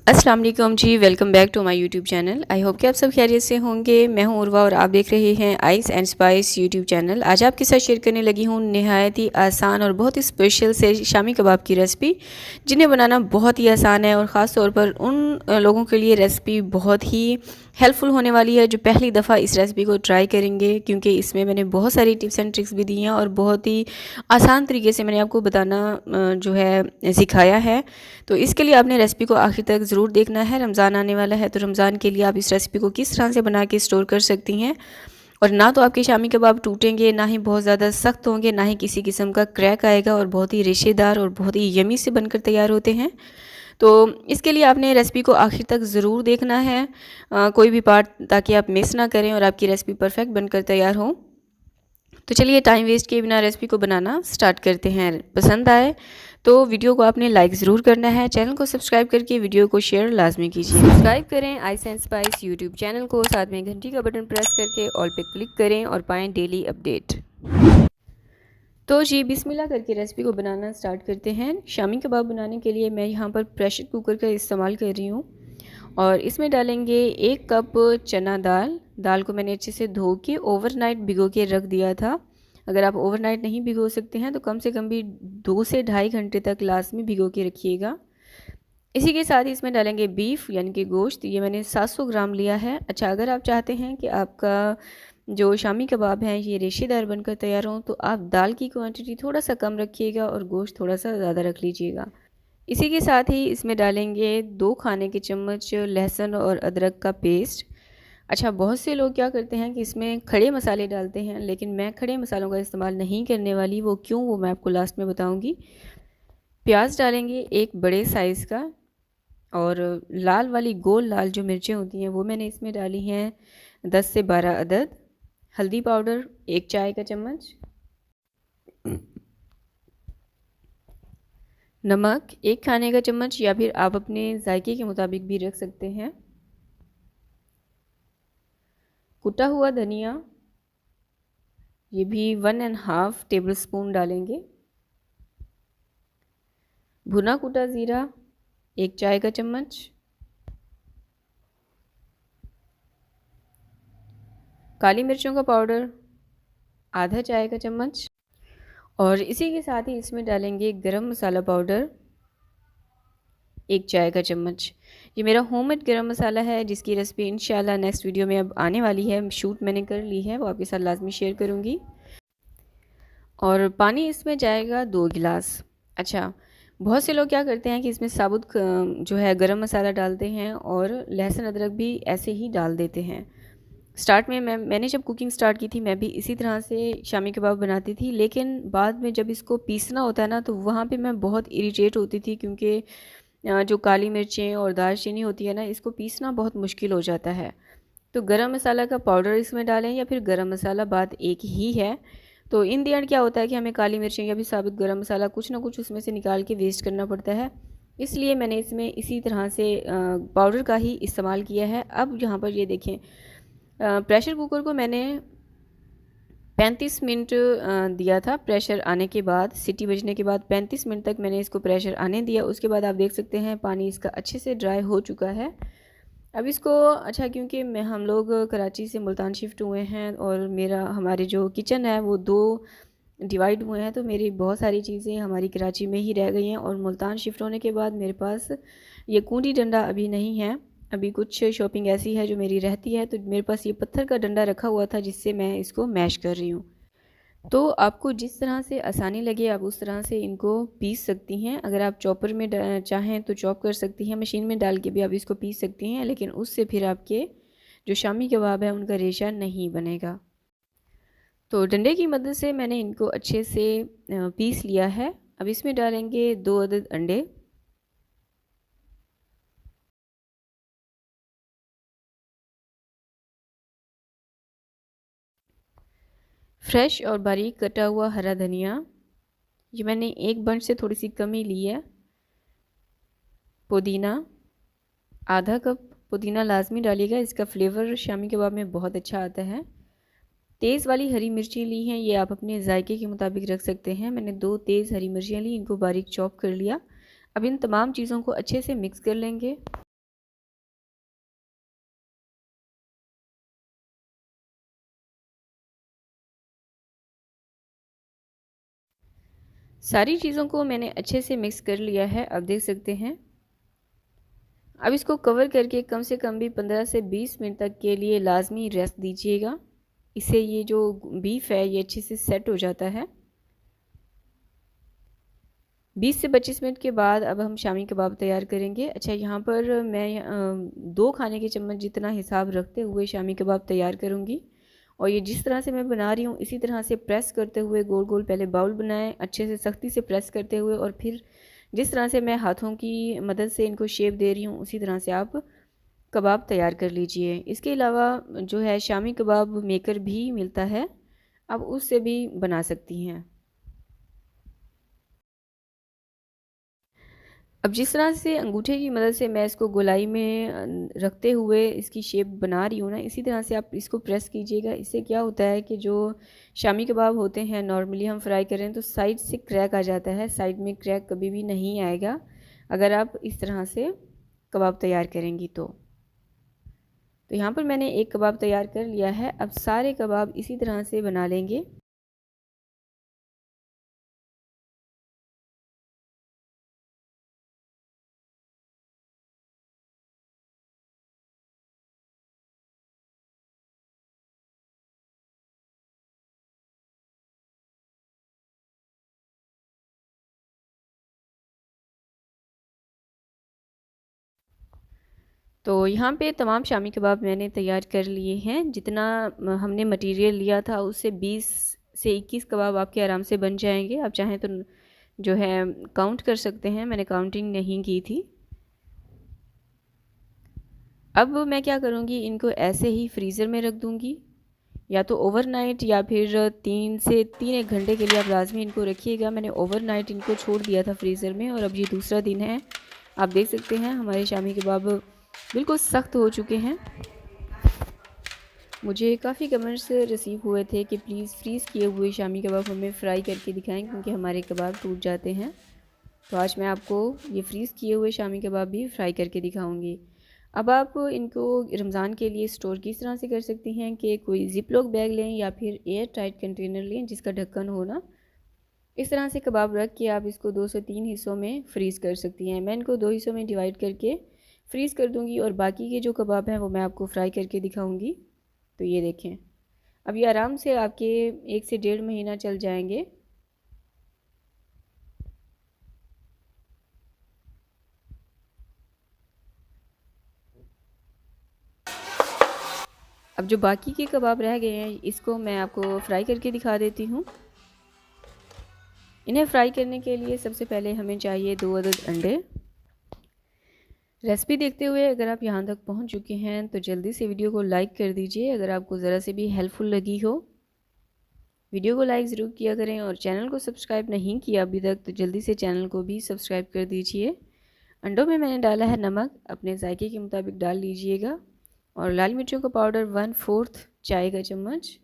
अस्सलाम वालेकुम जी, welcome back to my YouTube channel. I hope कि आप सब खैरियत से होंगे। मैं हूं उर्वा और आप देख रहे हैं ice and spice YouTube channel. आज आपके साथ शेयर करने लगी हूं नहायत ही आसान और बहुत ही स्पेशल से शामी कबाब की रेसिपी, जिन्हें बनाना बहुत ही आसान है और ख़ास तौर पर उन लोगों के लिए रेसिपी बहुत ही हेल्पफुल होने वाली है जो पहली दफ़ा इस रेसिपी को ट्राई करेंगे, क्योंकि इसमें मैंने बहुत सारी टिप्स एंड ट्रिक्स भी दी हैं और बहुत ही आसान तरीके से मैंने आपको बताना जो है सिखाया है। तो इसके लिए आपने रेसिपी को आखिर तक ज़रूर देखना है। रमज़ान आने वाला है, तो रमज़ान के लिए आप इस रेसिपी को किस तरह से बना के स्टोर कर सकती हैं और ना तो आपके शामी कबाब टूटेंगे, ना ही बहुत ज़्यादा सख्त होंगे, ना ही किसी किस्म का क्रैक आएगा और बहुत ही रेशेदार और बहुत ही यमी से बनकर तैयार होते हैं। तो इसके लिए आपने रेसिपी को आखिर तक ज़रूर देखना है, कोई भी पार्ट, ताकि आप मिस ना करें और आपकी रेसिपी परफेक्ट बनकर तैयार हो। तो चलिए टाइम वेस्ट किए बिना रेसिपी को बनाना स्टार्ट करते हैं। पसंद आए तो वीडियो को आपने लाइक ज़रूर करना है, चैनल को सब्सक्राइब करके वीडियो को शेयर लाजमी कीजिए। सब्सक्राइब करें ice and spice YouTube channel को, साथ में घंटी का बटन प्रेस करके ऑल पे क्लिक करें और पाएँ डेली अपडेट। तो जी बिस्मिल्लाह करके रेसिपी को बनाना स्टार्ट करते हैं। शामी कबाब बनाने के लिए मैं यहाँ पर प्रेशर कुकर का इस्तेमाल कर रही हूँ और इसमें डालेंगे 1 कप चना दाल। दाल को मैंने अच्छे से धो के ओवरनाइट भिगो के रख दिया था। अगर आप ओवरनाइट नहीं भिगो सकते हैं तो कम से कम भी 2 से ढाई घंटे तक लाजमी भिगो के रखिएगा। इसी के साथ ही इसमें डालेंगे बीफ यानी कि गोश्त। ये मैंने 700 ग्राम लिया है। अच्छा, अगर आप चाहते हैं कि आपका जो शामी कबाब हैं ये रेशेदार बनकर तैयार हों, तो आप दाल की क्वांटिटी थोड़ा सा कम रखिएगा और गोश्त थोड़ा सा ज़्यादा रख लीजिएगा। इसी के साथ ही इसमें डालेंगे 2 खाने के चम्मच लहसुन और अदरक का पेस्ट। अच्छा, बहुत से लोग क्या करते हैं कि इसमें खड़े मसाले डालते हैं, लेकिन मैं खड़े मसालों का इस्तेमाल नहीं करने वाली। वो क्यों, वो मैं आपको लास्ट में बताऊंगी। प्याज डालेंगे 1 बड़े साइज़ का और लाल वाली गोल लाल जो मिर्चें होती हैं वो मैंने इसमें डाली हैं 10 से 12 अदद। हल्दी पाउडर 1 चाय का चम्मच, नमक 1 खाने का चम्मच या फिर आप अपने जायके के मुताबिक भी रख सकते हैं, कुटा हुआ धनिया ये भी 1.5 टेबल स्पून डालेंगे, भुना कुटा ज़ीरा 1 चाय का चम्मच, काली मिर्चों का पाउडर आधा चाय का चम्मच और इसी के साथ ही इसमें डालेंगे गरम मसाला पाउडर 1 चाय का चम्मच। ये मेरा होममेड गरम मसाला है जिसकी रेसिपी इंशाल्लाह नेक्स्ट वीडियो में अब आने वाली है। शूट मैंने कर ली है, वो आपके साथ लाजमी शेयर करूँगी। और पानी इसमें जाएगा 2 गिलास। अच्छा, बहुत से लोग क्या करते हैं कि इसमें साबुत जो है गरम मसाला डालते हैं और लहसुन अदरक भी ऐसे ही डाल देते हैं। स्टार्ट में मैंने जब कुकिंग स्टार्ट की थी मैं भी इसी तरह से शामी कबाब बनाती थी, लेकिन बाद में जब इसको पीसना होता है ना तो वहाँ पे मैं बहुत इरिटेट होती थी, क्योंकि जो काली मिर्चें और दालचीनी होती है ना, इसको पीसना बहुत मुश्किल हो जाता है। तो गरम मसाला का पाउडर इसमें डालें या फिर गरम मसाला, बात एक ही है। तो इन दी एंड क्या होता है कि हमें काली मिर्चें या फिर साबुत गरम मसाला कुछ ना कुछ उसमें से निकाल के वेस्ट करना पड़ता है, इसलिए मैंने इसमें इसी तरह से पाउडर का ही इस्तेमाल किया है। अब यहाँ पर ये देखें, प्रेशर कुकर को मैंने 35 मिनट दिया था। प्रेशर आने के बाद, सीटी बजने के बाद 35 मिनट तक मैंने इसको प्रेशर आने दिया। उसके बाद आप देख सकते हैं पानी इसका अच्छे से ड्राई हो चुका है। अब इसको, अच्छा क्योंकि हम लोग कराची से मुल्तान शिफ्ट हुए हैं और हमारे जो किचन है वो 2 डिवाइड हुए हैं, तो मेरी बहुत सारी चीज़ें हमारी कराची में ही रह गई हैं और मुल्तान शिफ्ट होने के बाद मेरे पास ये कूंडी डंडा अभी नहीं है। अभी कुछ शॉपिंग ऐसी है जो मेरी रहती है, तो मेरे पास ये पत्थर का डंडा रखा हुआ था जिससे मैं इसको मैश कर रही हूँ। तो आपको जिस तरह से आसानी लगे आप उस तरह से इनको पीस सकती हैं। अगर आप चॉपर में चाहें तो चॉप कर सकती हैं, मशीन में डाल के भी आप इसको पीस सकती हैं, लेकिन उससे फिर आपके जो शामी कबाब है उनका रेशा नहीं बनेगा। तो डंडे की मदद से मैंने इनको अच्छे से पीस लिया है। अब इसमें डालेंगे 2 अदद अंडे, फ्रेश और बारीक कटा हुआ हरा धनिया, ये मैंने 1 बंच से थोड़ी सी कम ही ली है, पुदीना आधा कप पुदीना लाजमी डालिएगा, इसका फ्लेवर शामी कबाब में बहुत अच्छा आता है। तेज़ वाली हरी मिर्ची ली हैं, ये आप अपने जायके के मुताबिक रख सकते हैं। मैंने 2 तेज़ हरी मिर्चियाँ ली, इनको बारीक चॉप कर लिया। अब इन तमाम चीज़ों को अच्छे से मिक्स कर लेंगे। सारी चीज़ों को मैंने अच्छे से मिक्स कर लिया है, आप देख सकते हैं। अब इसको कवर करके कम से कम भी 15 से 20 मिनट तक के लिए लाजमी रेस्ट दीजिएगा। इससे ये जो बीफ है ये अच्छे से सेट हो जाता है। 20 से 25 मिनट के बाद अब हम शामी कबाब तैयार करेंगे। अच्छा, यहाँ पर मैं 2 खाने के चम्मच जितना हिसाब रखते हुए शामी कबाब तैयार करूँगी। और ये जिस तरह से मैं बना रही हूँ इसी तरह से प्रेस करते हुए गोल गोल पहले बाउल बनाएं, अच्छे से सख्ती से प्रेस करते हुए, और फिर जिस तरह से मैं हाथों की मदद से इनको शेप दे रही हूँ उसी तरह से आप कबाब तैयार कर लीजिए। इसके अलावा जो है शामी कबाब मेकर भी मिलता है, आप उससे भी बना सकती हैं। अब जिस तरह से अंगूठे की मदद से मैं इसको गोलाई में रखते हुए इसकी शेप बना रही हूँ ना, इसी तरह से आप इसको प्रेस कीजिएगा। इससे क्या होता है कि जो शामी कबाब होते हैं नॉर्मली हम फ्राई करें तो साइड से क्रैक आ जाता है, साइड में क्रैक कभी भी नहीं आएगा अगर आप इस तरह से कबाब तैयार करेंगी तो यहाँ पर मैंने एक कबाब तैयार कर लिया है। अब सारे कबाब इसी तरह से बना लेंगे। तो यहाँ पे तमाम शामी कबाब मैंने तैयार कर लिए हैं। जितना हमने मटेरियल लिया था उससे 20 से 21 कबाब आपके आराम से बन जाएंगे। आप चाहें तो जो है काउंट कर सकते हैं, मैंने काउंटिंग नहीं की थी। अब मैं क्या करूँगी, इनको ऐसे ही फ्रीज़र में रख दूँगी, या तो ओवरनाइट या फिर 3 एक घंटे के लिए आप लाजमी इनको रखिएगा। मैंने ओवरनाइट इनको छोड़ दिया था फ्रीज़र में और अब ये दूसरा दिन है। आप देख सकते हैं हमारे शामी कबाब बिल्कुल सख्त हो चुके हैं। मुझे काफ़ी कमेंट्स रिसीव हुए थे कि प्लीज़ फ्रीज़ किए हुए शामी कबाब हमें फ्राई करके दिखाएं क्योंकि हमारे कबाब टूट जाते हैं। तो आज मैं आपको ये फ्रीज़ किए हुए शामी कबाब भी फ्राई करके दिखाऊंगी। अब आप इनको रमज़ान के लिए स्टोर किस तरह से कर सकती हैं कि कोई ज़िप लॉक बैग लें या फिर एयर टाइट कंटेनर लें जिसका ढक्कन हो ना। इस तरह से कबाब रख के आप इसको 2 से 3 हिस्सों में फ्रीज़ कर सकती हैं। मैं इनको 2 हिस्सों में डिवाइड करके फ्रीज़ कर दूँगी और बाकी के जो कबाब हैं वो मैं आपको फ्राई करके दिखाऊँगी। तो ये देखें, अब ये आराम से आपके 1 से 1.5 महीना चल जाएंगे। अब जो बाकी के कबाब रह गए हैं इसको मैं आपको फ्राई करके दिखा देती हूँ। इन्हें फ्राई करने के लिए सबसे पहले हमें चाहिए 2 अदद अंडे। रेसिपी देखते हुए अगर आप यहाँ तक पहुँच चुके हैं तो जल्दी से वीडियो को लाइक कर दीजिए अगर आपको ज़रा से भी हेल्पफुल लगी हो। वीडियो को लाइक ज़रूर किया करें और चैनल को सब्सक्राइब नहीं किया अभी तक तो जल्दी से चैनल को भी सब्सक्राइब कर दीजिए। अंडों में मैंने डाला है नमक, अपने जायके के मुताबिक डाल लीजिएगा, और लाल मिर्चों का पाउडर 1/4 चाय का चम्मच।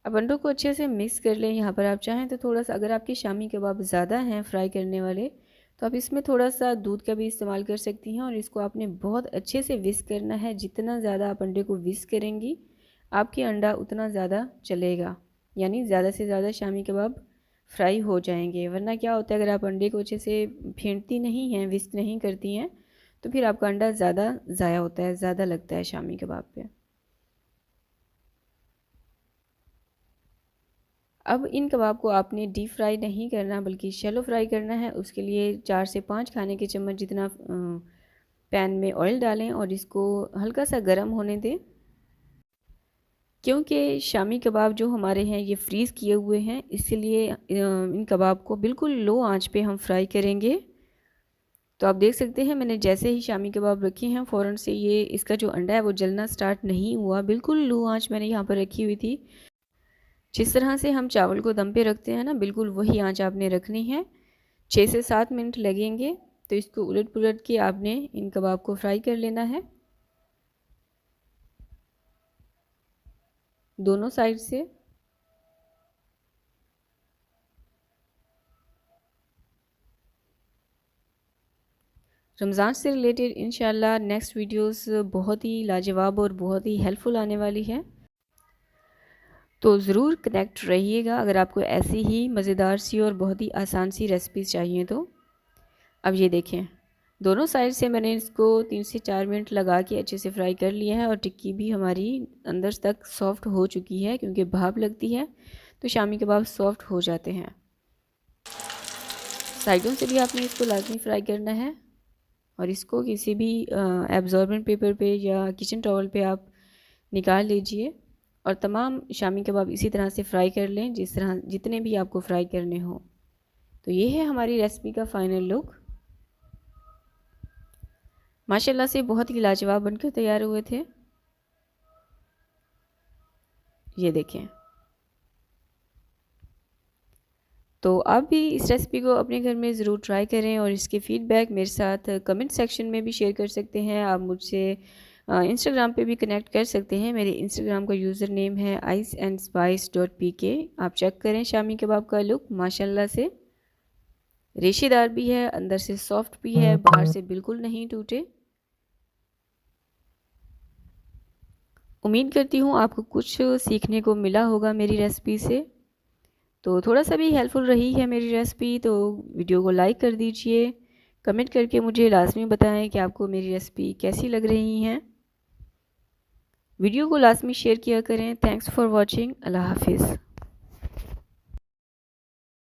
अब अंडों को अच्छे से मिक्स कर लें। यहाँ पर आप चाहें तो थोड़ा सा, अगर आपके शामी कबाब ज़्यादा हैं फ्राई करने वाले तो आप इसमें थोड़ा सा दूध का भी इस्तेमाल कर सकती हैं और इसको आपने बहुत अच्छे से विस्क करना है। जितना ज़्यादा आप अंडे को विस्क करेंगी आपके अंडा उतना ज़्यादा चलेगा, यानी ज़्यादा से ज़्यादा शामी कबाब फ्राई हो जाएंगे। वरना क्या होता है, अगर आप अंडे को अच्छे से फेंटती नहीं हैं, विस्क नहीं करती हैं, तो फिर आपका अंडा ज़्यादा ज़ाया होता है, ज़्यादा लगता है शामी कबाब पे। अब इन कबाब को आपने डीप फ्राई नहीं करना बल्कि शैलो फ्राई करना है। उसके लिए 4 से 5 खाने के चम्मच जितना पैन में ऑयल डालें और इसको हल्का सा गर्म होने दें। क्योंकि शामी कबाब जो हमारे हैं ये फ्रीज़ किए हुए हैं, इसलिए इन कबाब को बिल्कुल लो आंच पे हम फ्राई करेंगे। तो आप देख सकते हैं मैंने जैसे ही शामी कबाब रखे हैं फ़ौरन से ये इसका जो अंडा है वो जलना स्टार्ट नहीं हुआ। बिल्कुल लो आंच मैंने यहाँ पर रखी हुई थी। जिस तरह से हम चावल को दम पे रखते हैं ना, बिल्कुल वही आंच आपने रखनी है। 6 से 7 मिनट लगेंगे। तो इसको उलट पुलट के आपने इन कबाब को फ्राई कर लेना है दोनों साइड से। रमज़ान से रिलेटेड इंशाल्लाह नेक्स्ट वीडियोस बहुत ही लाजवाब और बहुत ही हेल्पफुल आने वाली है। तो ज़रूर कनेक्ट रहिएगा अगर आपको ऐसी ही मज़ेदार सी और बहुत ही आसान सी रेसिपीज़ चाहिए तो। अब ये देखें, दोनों साइड से मैंने इसको 3 से 4 मिनट लगा के अच्छे से फ्राई कर लिया है और टिक्की भी हमारी अंदर तक सॉफ़्ट हो चुकी है, क्योंकि भाप लगती है तो शामी कबाब सॉफ़्ट हो जाते हैं। साइडों से भी आपने इसको लाजमी फ्राई करना है और इसको किसी भी एब्जॉर्बेंट पेपर पे या किचन टॉवल पे आप निकाल लीजिए और तमाम शामी कबाब इसी तरह से फ्राई कर लें जिस तरह जितने भी आपको फ्राई करने हो। तो ये है हमारी रेसिपी का फ़ाइनल लुक। माशाल्लाह से बहुत ही लाजवाब बनकर तैयार हुए थे। ये देखें। तो आप भी इस रेसिपी को अपने घर में ज़रूर ट्राई करें और इसके फ़ीडबैक मेरे साथ कमेंट सेक्शन में भी शेयर कर सकते हैं। आप मुझसे इंस्टाग्राम पे भी कनेक्ट कर सकते हैं। मेरे इंस्टाग्राम का यूज़र नेम है iceandspice.pk। आप चेक करें शामी कबाब का लुक, माशाल्लाह से रेशेदार भी है, अंदर से सॉफ्ट भी है, बाहर से बिल्कुल नहीं टूटे। उम्मीद करती हूँ आपको कुछ सीखने को मिला होगा मेरी रेसिपी से। तो थोड़ा सा भी हेल्पफुल रही है मेरी रेसिपी तो वीडियो को लाइक कर दीजिए। कमेंट करके मुझे लाजमी बताएं कि आपको मेरी रेसिपी कैसी लग रही हैं। वीडियो को लाजमी शेयर किया करें। Thanks for watching. अल्लाह हाफिज़।